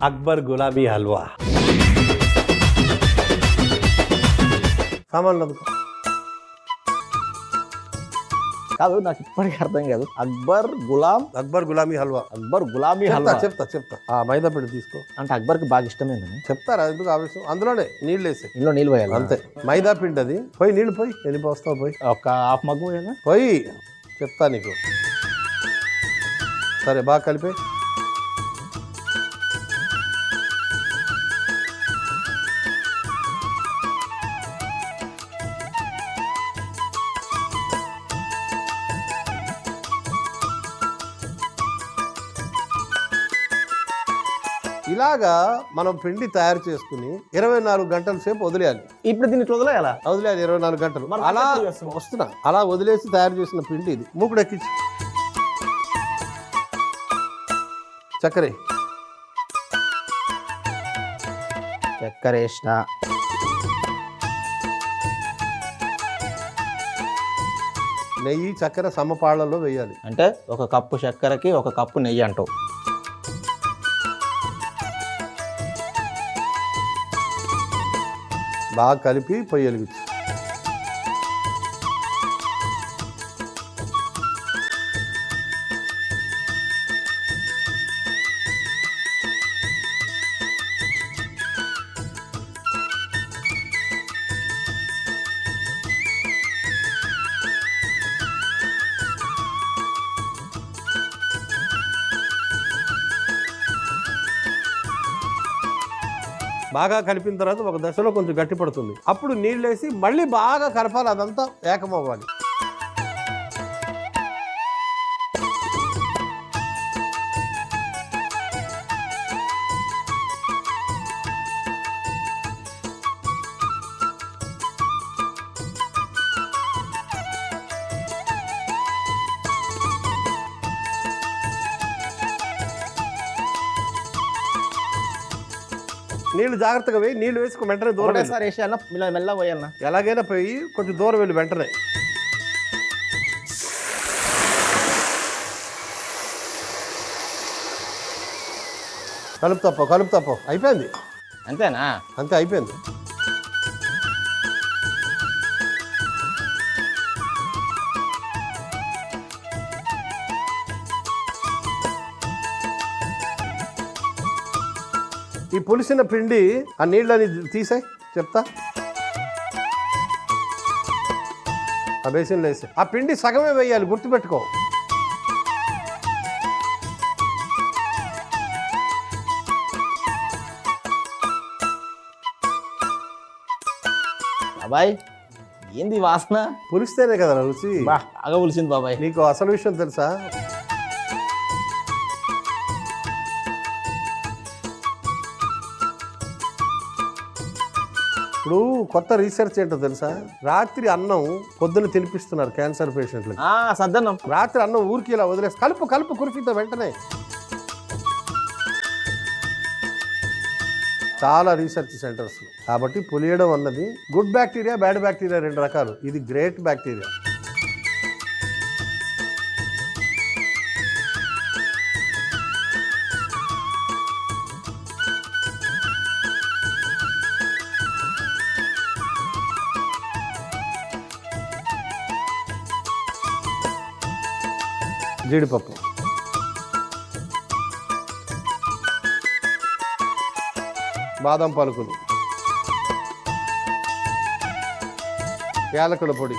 అక్బర్ గులాబీ హల్వా. సామాన్లు అందుకో. కాదు, నాకు ఇప్పటికీ అర్థం కాదు. అక్బర్ గులామీ హల్వా. చెప్తా మైదా పిండి తీసుకో. అంటే అక్బర్కి బాగా ఇష్టమేందని చెప్తారా? ఎందుకు ఆవేశం? అందులోనే నీళ్ళు వేసి ఇందులో నీళ్ళు పోయాలి అంతే. మైదా పిండి అది. పోయి నీళ్ళు పోయి ఎన్ని పోస్తావు? పోయి ఒక హాఫ్ మగ్గు పోయాలా? పోయి చెప్తా నీకు. సరే, బాగా కలిపి. ఇలాగా మనం పిండి తయారు చేసుకుని 24 గంటల సేపు వదిలేయాలి. ఇప్పుడు దీన్ని వదిలేయాలా? వదిలేయాలి 24 గంటలు. అలా వస్తున్నా, అలా వదిలేసి తయారు చేసిన పిండి ఇది. మూకుడు ఎక్కించి చక్కెర వేసిన, నెయ్యి చక్కెర సమపాళ్లలో వేయాలి. అంటే ఒక కప్పు చక్కెరకి ఒక కప్పు నెయ్యి అంటావు. బాగా కలిపి పొయ్యి వెలిగించు. బాగా కలిపిన తర్వాత ఒక దశలో కొంచెం గట్టి పడుతుంది. అప్పుడు నీళ్ళు వేసి మళ్ళీ బాగా కలపాలి. అదంతా ఏకమవ్వాలి. నీళ్ళు జాగ్రత్తగా వేయి. నీళ్ళు వేసుకుని వెంటనే దూరం ఒకటేసారి వేసేయాలా? మెల్లగా పోయాలన్నా? ఎలాగైనా పోయి కొంచెం దూరం వెళ్ళి వెంటనే. కలుపు తప్ప అయిపోయింది. అంతేనా? అంతే, అయిపోయింది. ఈ పులిసిన పిండి ఆ నీళ్ళని తీసాయి. చెప్తా. ఆ బేసిన్లో వేసి ఆ పిండి సగమే వేయాలి, గుర్తుపెట్టుకో. బాబాయ్, ఏంది వాసన? పులిస్తేనే కదా రుచి. బాగా పులిసింది బాబాయ్. నీకు అసలు విషయం తెలుసా? ఇప్పుడు కొత్త రీసెర్చ్ ఏంటో తెలుసా? రాత్రి అన్నం పొద్దున్న తినిపిస్తున్నారు క్యాన్సర్ పేషెంట్లకు. సద్దన్నం రాత్రి అన్నం ఊరికి ఇలా వదిలేసి కలుపు కురికితో వెంటనే. చాలా రీసెర్చ్ సెంటర్స్. కాబట్టి పులియడం అన్నది గుడ్ బ్యాక్టీరియా, బ్యాడ్ బ్యాక్టీరియా, 2 రకాలు. ఇది గ్రేట్ బ్యాక్టీరియా. జీడిపప్పు, బాదం పలుకులు, యాలకుల పొడి,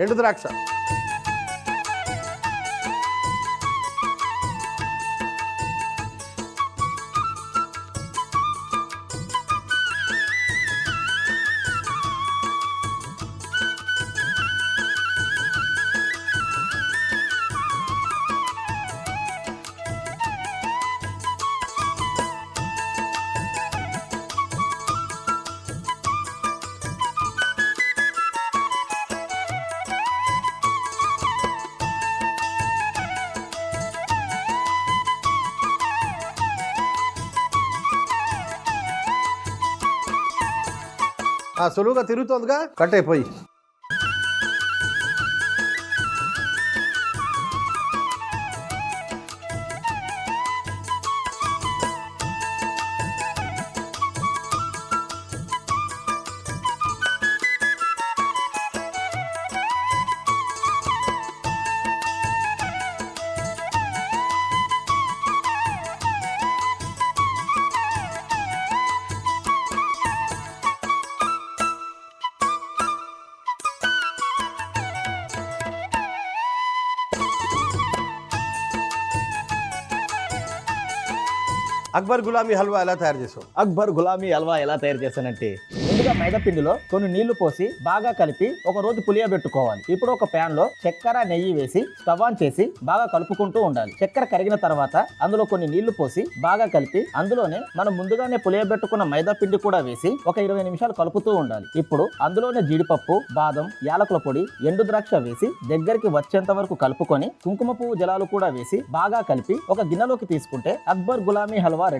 ఎండు ద్రాక్ష, సులువుగా తిరుగుతోందిగా, కట్టయిపోయి. అక్బర్ గులామీ హల్వా ఎలా తయారు చేసావు? అక్బర్ గులామీ హల్వా ఎలా తయారు చేస్తానంటే, ముందుగా మైదా పిండిలో కొన్ని నీళ్లు పోసి బాగా కలిపి ఒక రోజు పులియబెట్టుకోవాలి. ఇప్పుడు ఒక ప్యాన్ లో చక్కెర, నెయ్యి వేసి స్టవ్ ఆన్ చేసి బాగా కలుపుకుంటూ ఉండాలి. చక్కెర కరిగిన తర్వాత అందులో కొన్ని నీళ్లు పోసి బాగా కలిపి అందులోనే మనం ముందుగానే పులియబెట్టుకున్న మైదా పిండి కూడా వేసి ఒక 20 నిమిషాలు కలుపుతూ ఉండాలి. ఇప్పుడు అందులోనే జీడిపప్పు, బాదం, యాలకుల పొడి, ఎండు ద్రాక్ష వేసి దగ్గరికి వచ్చేంత వరకు కలుపుకొని కుంకుమ పువ్వు జలాలు కూడా వేసి బాగా కలిపి ఒక గిన్నెలోకి తీసుకుంటే అక్బర్ గులామీ హల్వా రెడీ.